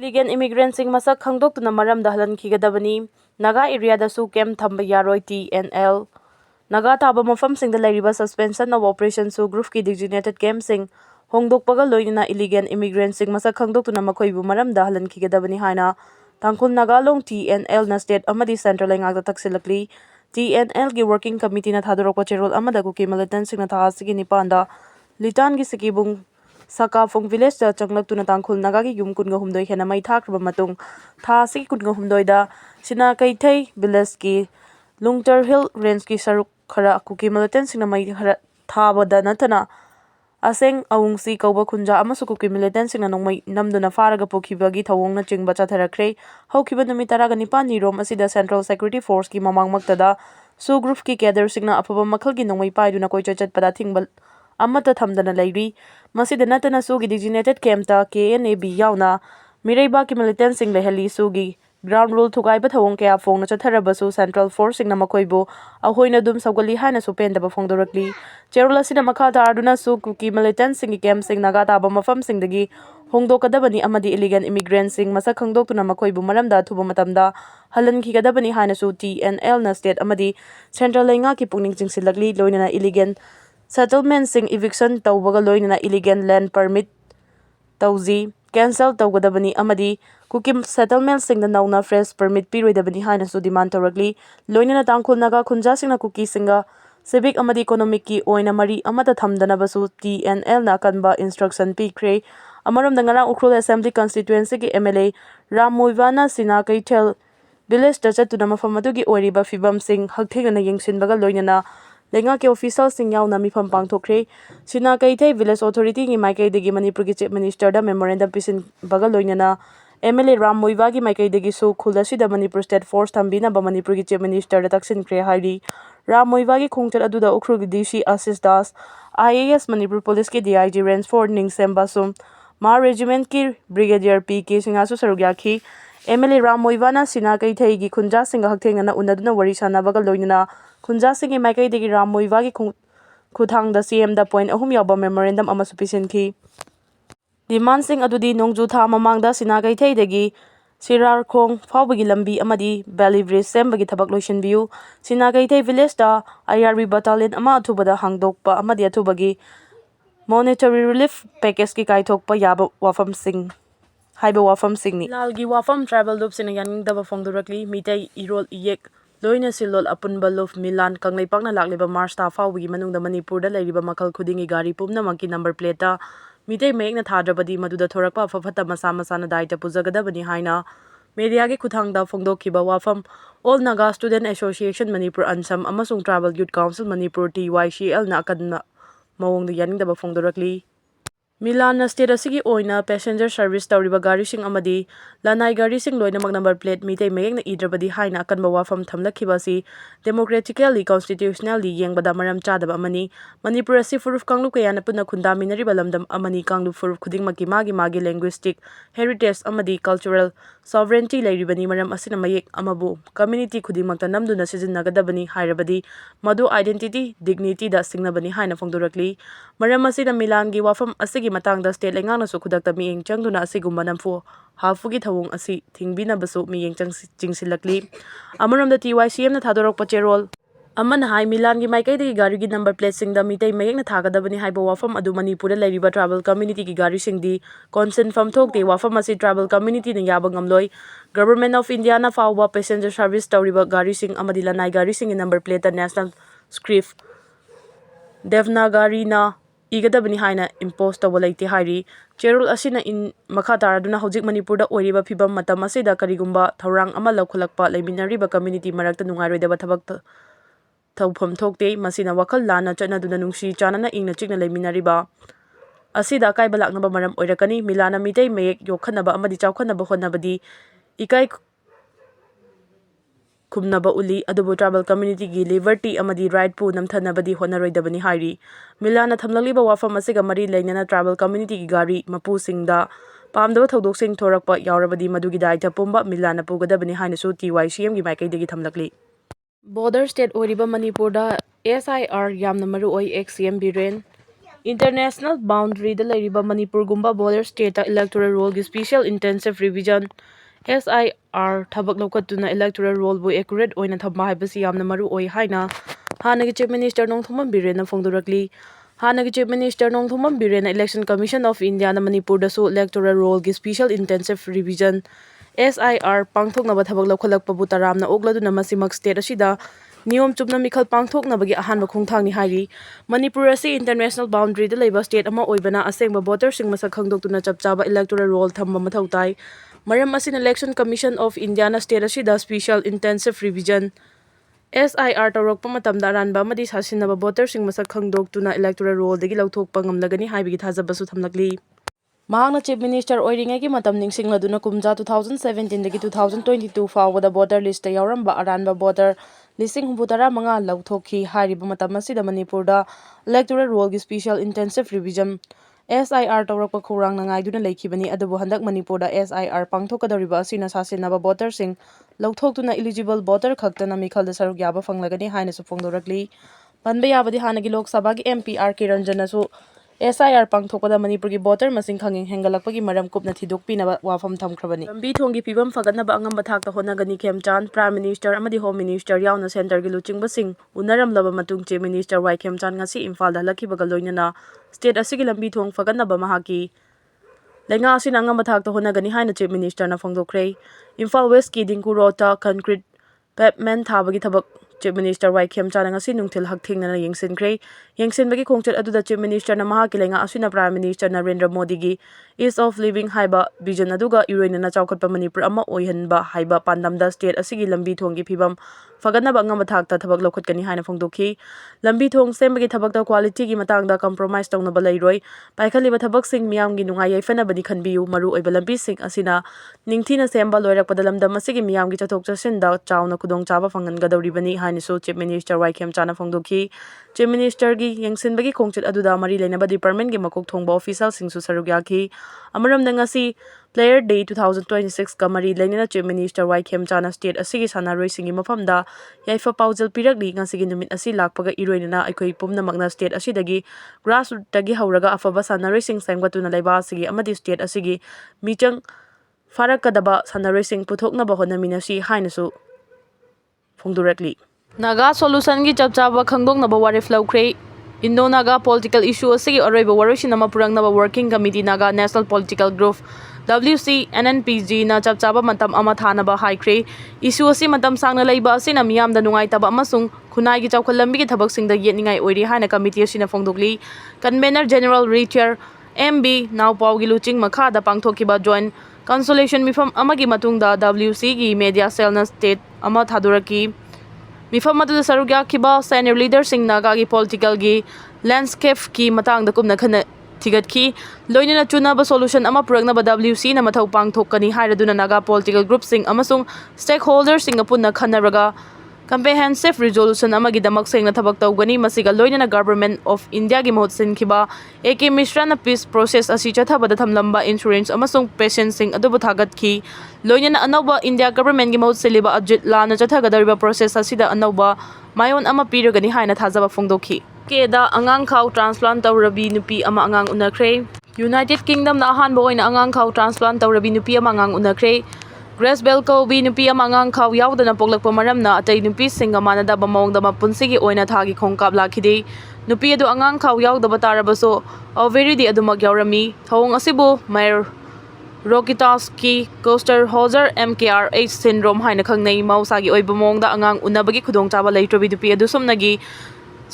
Illegal immigrants masak khangdoktuna maramda halankhigadaबनी Naga area-dasu camp thamba yaroi TNL Naga taba mafamsingda leiriba suspension of operation Soo group ki designated campsing hongdokpaga loinana illegal immigrants masak khangdoktuna makoibu maramda halankhigadaबनी haina tangkhul Nagalong TNL na state amadi central lengakta taksilakli TNL gi working committee na thadorokpa cherol amada kuki militant singna thasigi nipanda litan gi sikibung Sakafong village da changlak tangkhul Naga gi yum kunga humdoi hena mai thakraba matung tha sigi kunga humdoi da sina kaithai village ki lungter hill range ki saruk khara kuki militant singna mai thabada natana aseng awungsi kauba khunja amasu kuki militant singna nongmai namduna faraga pokhibagi thawongna chingba chatharakre haukiba numi 19 ni rom asida central security force ki mamangmaktada Soo group ki cadre singna afaba makhal gi nongmai paiduna koicha chatpada thingbal amata thamdana leiri masida natana Soo gi designated camp ta KNAB yauna miraiba ki militant sing lehali Soo gi ground rule thugaiba thawong kaya phongna chatharabasu central force singna makoibo ahoina dum sawgali haina supendaba phongdorakli cherola sina makha tarduna Soo ki militant sing camp sing Naga taba mafam sing dagi hongdokadabani amadi illegal immigrants sing masak khangdoktuna makoibu maramda thuba matamda halankhigadaबनी haina su TNL na state amadi central lenga ki pungning chingsilakli loinana illegal settlement sing eviction tawbaga loinana illegal land permit tawzi cancel tawgadabani amadi kuki settlement sing da nauna fresh permit piroidabani haina su demand tawrakli loinana tangkhul Naga khunja singna kuki singa civic amadi economic ki oina mari amata thamdana basu TNL na kanba instruction pikre amarom dangara ukrul assembly constituency ki MLA Ramoivana sina kaithel village da chatuna mafam adugi oiriba fibam sing hakthegana yengsinbaga loinana lenga ke official sing yauna mifam pangthokre sina kaithai village authority gi maikai degi Manipur gi chief minister da memorandum pisin baga loinana MLA Ramoiva gi maikai degi Soo khulasi da Manipur state force thambina ba Manipur gi chief minister da taksin kre hairi Ramoiva gi khongchat aduda ukrul gi DC Assis Das IAS Manipur police ki DIG range 4 ningsemba sum ma regiment ki brigadier PK singasu sarugyakhi MLA Ramoivana sina kaithai gi khunja singa hakthengana unaduna wari sanabaga loinana khunja singi maikai degi Ramoiva gi khuthang da CM da point ahum yaba memorandum ama sufficient ki demand sing adudi nongju tha mamangda sina kaithai degi Sirar khong phawbagi lambi amadi valley bridge sembagi thabak loisinbiu sina kaithai village da IRB battalion ama athubada hangdokpa amadi athubagi monetary relief package ki kaithokpa yaba wafam sing haiba wafam singni lalgi wafam tribal loop sina yaningdaba phongdorakli mitai irol iyek loina silol apunba loop milan kangleipakna lakleba March ta fawbagi manungda Manipur da leiriba makhal khudingi gari pumnamakki number plate ta mitai mayekna thadrabadi maduda thorakpa afafata masa masana daita pujagadabani haina media gi khuthangda phongdokkiba wafam All Naga Student Association Manipur Ansam amasung Tribal Youth Council Manipur TYCL na akadna mawongda yaningdaba phongdorakli Milan na state asigi oina passenger service tawriba gari sing amadi lanai gari sing loinamak number plate mitai mayekna idrabadi haina akanba wafam thamlakhiba si democratically constitutionally yengbada maram chadaba amani Manipur asi furuf kanglu kayana punna khundaminariba lamdam amani kanglu furuf khudingmaki magi linguistic heritage amadi cultural sovereignty leiribani maram asina mayek amabu community khudingmakta namduna sizinnagadabani hairabadi madu identity dignity da singnabani haina phongdorakli maram asina Milan gi wafam asigi matangda state lengana su khudakta miyeng changduna asigumba namfu hafugi thawong asi thingbina basu miyeng chingsilakli amaramda TYCM na thadorokpa cherol amana hai Milan gi maikai degi gari gi number plate sing da mitai mayekna thagadabani haiba wafam adu Manipur da leiriba tribal community gi gari sing di consent famthok de wafam asi tribal community na yaba ngamloi government of India na fawba passenger service tawriba gari sing amadi lanai gari sing gi number plate da national script Devnagari na igadabani haina impose tawba leite hairi cherul asina in makha taraduna hojik Manipur da oiriba phibam matam asida karigumba thorang ama laukhulakpa leiminariba community marakta nungairoidaba thabak thawpham thokte masina wakhal lana chanaduna nungsi chanana ingna chikna leiminariba asida kaiba laknaba maram oirakani Milana mitai mayek yokhanaba amadi chawkhanaba honabadi ikai kumnaba uli adubu tribal community gi liberty amadi right pu namthanabadi honaroidabani hairi Milana thamlagliba wafam asiga mari leinana tribal community gi gari mapu singda pamdaba thodok sing thorakpa yaurabadi madugi daita pumba Milana pugadabani haina su TYCM gi maikai degi thamlakli border state oiriba Manipur da SIR yamna maru oi XCM Biren International boundary da leiriba Manipur gumba border state electoral roll gi special intensive revision SIR thabak lokatuna electoral roll bu accurate oina thamba haibasi yamna maru oi haina hanagi chief minister nongthomam Biren phongdorakli hanagi chief minister nongthomam Biren election commission of India na Manipur da su electoral roll gi special intensive revision SIR pangthoknaba thabak lokhalakpa bu taramna ogladuna masimak state asida Niyom chupna mikhal pangthoknabagi ahanba khongthangni hairi Manipur asi international boundary da leiba state ama oibana asengba voter sing masak khangdoktuna chapchaba electoral roll thamba mathau tai maram asin election commission of India na state asida special intensive revision SIR tawrokpa matamda aranba amadi sasinaba voter sing masak khangdoktuna electoral roll dagi lauthokpa ngamlagani haibigi thajabasu thamlakli Mahangna Chief Minister oiringai matam ningsingladuna kumja 2017 dagi 2022 fawada voter list ta yauramba aranba voter listing humbutara manga lauthokhi hariba matam asida Manipurda electoral roll gi special intensive revision SIR tawrakpa khurang nangaiduna leikhibani adubu handak Manipurda SIR pangthokadariba asina sasinaba voter sing lauthokuna eligible voter khaktana mikhalda saruk yaba fanglagani haina su phongdorakli panba yabadi hanagi Lok Sabha gi MP R.K. Ranjanasu SIR pangthokpada Manipur gi voter masing khanging hengalakpagi maram kupna thidokpinaba wafam thamkhrabani lambi thonggi pibam fagatnaba angamba thakta honagani Khemchand Prime Minister amadi Home Minister yauna center gi luchingbasing unaramlaba matung Chief Minister Y Khemchand ngasi Imphal da halakibaga loinana state asigi lambi thong fagatnaba mahaki lenga asina angamba thakta honagani haina Chief Minister na phongdokre Imphal West ki Dingku Rota concrete pavement thabagi thabak Chief Minister Y Khemchand ngasi nungthil hakthingna yengsinkre yengsinbagi khongchat aduda Chief Minister na mahaki lenga asina Prime Minister Narendra Modi gi ease of living haiba vision aduga iroina na chawkhatpa Manipur ama oihanba haiba pandamda state asigi lambi thonggi phibam faganaba angamba thakta thabak lokhatkani haina phongdokhi lambi thong sembagi thabakta quality gi matangda compromise tawnaba leiroi paikhaliba thabak sing miyamgi nungai yaifanabani khanbiu maru oiba lambi sing asina ningthina semba loirakpada lamdam asigi miyamgi chathok chasinda chawna khudong chaba fangangadawribani hainisu Chief Minister Y Khemchand phongdokhi Chief Minister gi yengsinbagi khongchat aduda mari leinaba department gi makok thongba official singsu saruk yakhi amaramda ngasi Player Day 2026 ka mari leinana Chief Minister Y Khemchand state asigi sanaroi singi mafamda yaifa paujal pirakli ngasigi numit asi lakpaga iroinana aikhoi pumnamakna state asidagi grassroots tagi hauraga afaba sanaroi sing sengwatuna leiba asigi amadi state asigi michang farakadaba sanaroi sing puthoknaba honaminasi hainasu phongdorakli Naga solution gi chapchaba khangdongnaba warif laukre Indo Naga political issue asigi aroiba waroisinama purangnaba working committee Naga national political group WC NNPG na chapchaba matam ama thanaba haikre issue asi matam sangna leiba asina miyamda nungaitaba amasung khunai gi chawkhalambi gi thabak singda yetningai oiri haina committee asina phongdokli convener general Richard MB now Pao gi luching makhada pangthokiba joint consolation mifam amagi matungda WC gi media cell na state ama thaduraki Mifam madu saruk yakiba senior leader sing Naga gi political gi landscape ki matang da kumna khana thigat ki loinana chunaba solution ama puraknaba WC na mathau pangthokani hairaduna Naga political group sing amasung stakeholders sing apunna khanaraga comprehensive resolution amagi damak sengna thabak tawgani masiga loinana government of India gi mahut sinkhiba AK Mishra na peace process asi chathabada thamlamba insurance amasung patient sing adubu thagat ki loinana anauba India government gi mahut seliba ajit lana chathagadariba process asida anauba mayon ama piragani haina thajaba phongdokhi keda angang khau transplant tawrabi nupi ama angang unakre United Kingdom na ahanba oina angang khau transplant tawrabi nupi ama angang unakre Grace Belko bi nupi ama angang khau yaudana poklakpa maramna atay nupi singa manadaba mawngda mapunsigi oina thagi khongkap lakhide nupi adu angang khau yaudaba tarabaso overidi adumak yaurami thawong asibu mayor Rokitaski coaster hoser MKRH syndrome haina khangnei mausagi oiba mawngda angang unabagi khudongchaba leitrabi nupi adu somnagi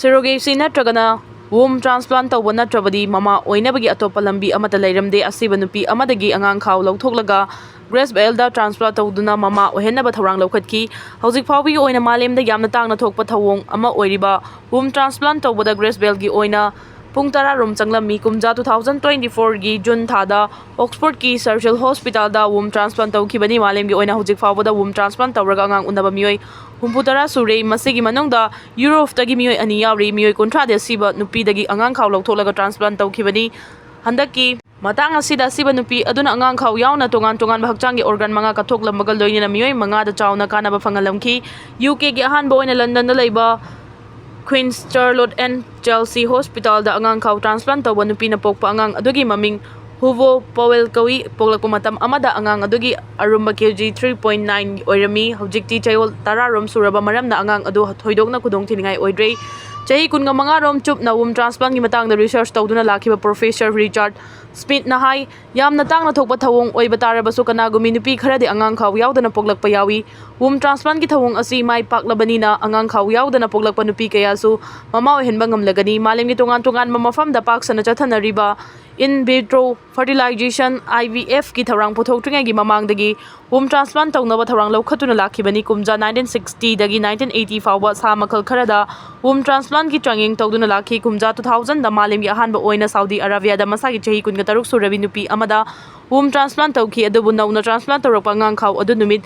surrogacy natragana womb transplant tawba natrabadi mama oinabagi atopa lambi amata leiramde asiba nupi amadagi angang khau lauthoklaga Grace Belda transplant tawduna mama ohenaba thawrang laukhatki hojik phawbi oina malemda yamna tangna thokpa thawong ama oiriba womb transplant tawbada Grace Bell gi oina pung tara rom changlami kumja 2024 gi June thada Oxford ki Churchill Hospital da womb transplant tawkhibani malem gi oina hojik phawbada womb transplant tawraga angang unaba mioi humputara sure masigi manongda Europe tagi mioi ani yauri mioi kontra de siba nupi dagi angang khaw lauthoklaga transplant tawkhibani handaki matang asida siba nupi aduna angang khau yauna tongan bahakchangi organ manga kathok lambagal loinina mioi manga da chauna kana ba fangalamki UK gi ahan boina London da leiba Queen's Charlotte and Chelsea Hospital da angang khau transplant tawa nupi na pokpa angang adugi maming Huvo Powell kawi poglakpa matam amada angang adugi arumba kg 3.9 oirami hojikti chayol tararom suraba maramna angang adu thoidokna kudong thiningai oidre chahi kunga manga rom chup na womb transplant gi matang da research tawduna lakhiba Professor Richard Smith na hai yamna tangna thokpa thawong oiba tarabasu kanagumi nupi kharadi angang khau yaudana poglakpa yawi womb transplant gi thawong asi mai paklabani na angang khau yaudana poglakpa nupi kaya su mama ohenba ngamlagani malemgi tongan mafam da pak sana chathanariba in vitro fertilization IVF ki tharang puthokringai gi mamangdagi womb transplant tawnaba tharang lokhatuna lakhibani kumja 1960 dagi 1980 fawba sa makhal kharada womb transplant ki tranging tawduna lakhi kumja 2000 da malemgi ahanba oina Saudi Arabia da masagi chahi kun taruk surabi nupi amada womb transplant tawki adubu nauna transplant tawrapa ngang khaw adu numit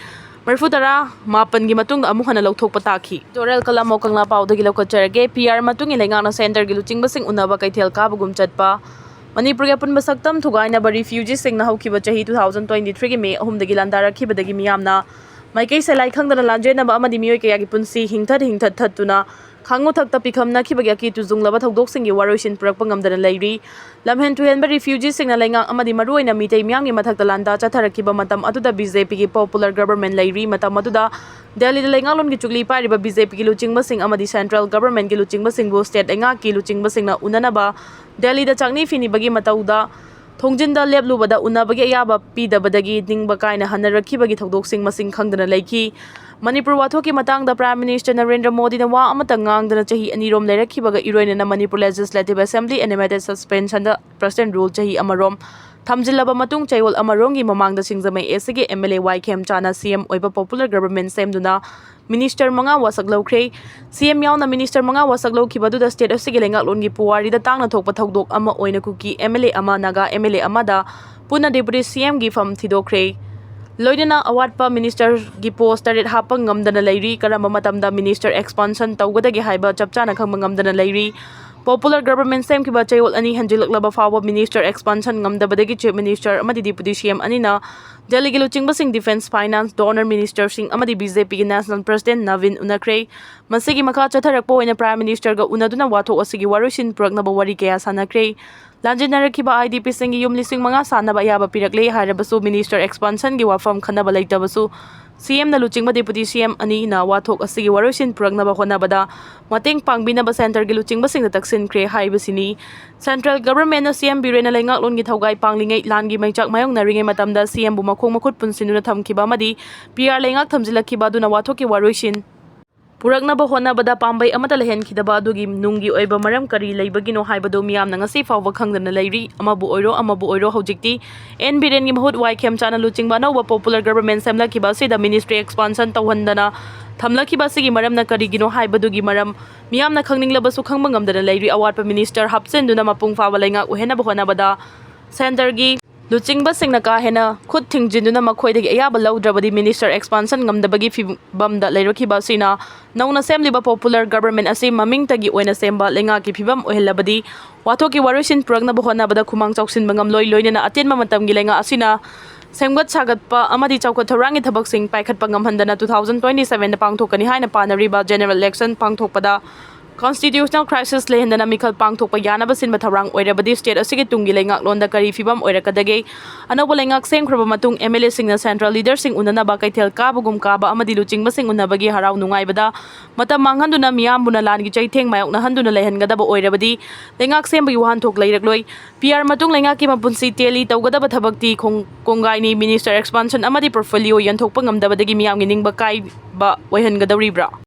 Marfutara mapan gi matung amu hana lauthok pataki Torel kalamo kangla pau dagi lokacharage PR matung ilengana center gi luching basing unaba kaithel ka bugum chatpa Manipur ke punba saktam thugaina ba refugees sing na haukiba chahi 2023 gi me ahum dagi landara khibadagi miyamna maikai selai khangdana lanjena ba amadi miyoi kaya gi punsi hingthat thattuna khangu thakta pikhamna khibagi ki tuzunglaba thodok singi waroisin purakpa ngamdana leiri lamhen tuhen ba refugees sing na lenga amadi maruina mitei miyang gi mathakta landa chatharakiba matam aduda BJP gi popular government leiri matam aduda Delhi da lenga lon gi chukli pariba BJP gi luchingba sing amadi central government gi luchingba sing bo state enga ki luchingba sing na unana ba Delhi da changni fini bagi matauda thongjinda leblubada unabagi ayaba pidabadagi ningba kaina hanarakibagi thodok sing masing khangdana leiki Manipur wathoki matangda Prime Minister Narendra Modi na wa amata ngangdana chahi anirom lerakhibaga iroina na Manipur Legislative Assembly animated suspension da President rule chahi amarom thamjilaba matung chayol amarongi mamangda singjamai SG MLA Khemchand CM oiba popular government semduna Minister manga wasak lokre CM yauna Minister manga wasak lokibadu da state asigi lengak longi puwari da tangna thokpa thodok ama oina kuki MLA ama naga MLA amada puna deputy CM gi fam thidokre Loidana awatpa minister gi post taret hapang ngamdana leiri karamba matamda minister expansion tawgadagi haiba chapchana khangma ngamdana leiri popular government sem kiba chayol ani hanjilaklaba fawa minister expansion ngamdabadagi chief minister amadi deputy CM anina Delhi gi luchingba sing defense finance donor minister sing amadi BJP gi national president Navin Unakre masigi makha chatharakpo oina prime minister ga unaduna wathok asigi warusin puraknaba wari kaya sanakre Lanjinarakiba IDP singi yum lising mga sanaba yaba pirakle harabasu minister expansion gi wafam khanaba laitabasu CM na luchingba deputy CM ani na wathok asigi warusin puraknaba honabada mateng pangbinaba center gi luchingba sing taksin kre haibasini central government na CM Biren Khemchand gi thogai panglingai langi maichak mayong naringe matamda CM bu makhong makhut punsinuna thamkiba madi PR lengak thamjilakiba duna wathoki warusin Puraknaba honabada pambai amata lehen khidaba adugi nungi oiba maram kari leibagino haibado miyamna ngasi fawba khangdana leiri amabu oiro hojikti en Biren gi mahut Khemchand luchingba no popular government semla kiba sida ministry expansion tawhandana thamla kiba sigi maramna kari gino haibadugi maram miyamna khangninglaba su khangba ngamdana leiri awatpa minister hapsenduna mapung fawa lenga uhena honabada center gi Luchingba singna ka hena khut thingjinduna makhoidagi ayaba laudrabadi minister expansion ngamdabagi fibamda leirakhiba sina nauna semliba popular government asi mamingtagi oina semba lenga ki fibam ohelabadi wathoki warusin puraknaba honabada khumang chauksin bangam loina atenma matamgi lenga asina semgat sagatpa amadi chaukat thorangi thabak sing paikhatpa ngamhandana 2027 da pangthokani haina panariba general election pangthokpada Constitutional crisis lehendana mikhal pangthokpa yanaba sinba tharang oirabadi state asigi tungi lengak londa kari fibam oirakadage anobo lengak semkhraba matung MLA singna central leader sing unana ba kaithel kabugum kaba amadi luchingba sing unabagi harau nungaibada matam manghanduna miyambuna langi chaitheng mayokna handuna lehengadaba oirabadi lengak sembagi wahan thok leirakloi PR matung lengak ki mapunsi teli tawgadaba thabakti kongaini minister expansion amadi portfolio yanthokpa ngamdabadagi miyamgi ningba kai ba oihangadawribra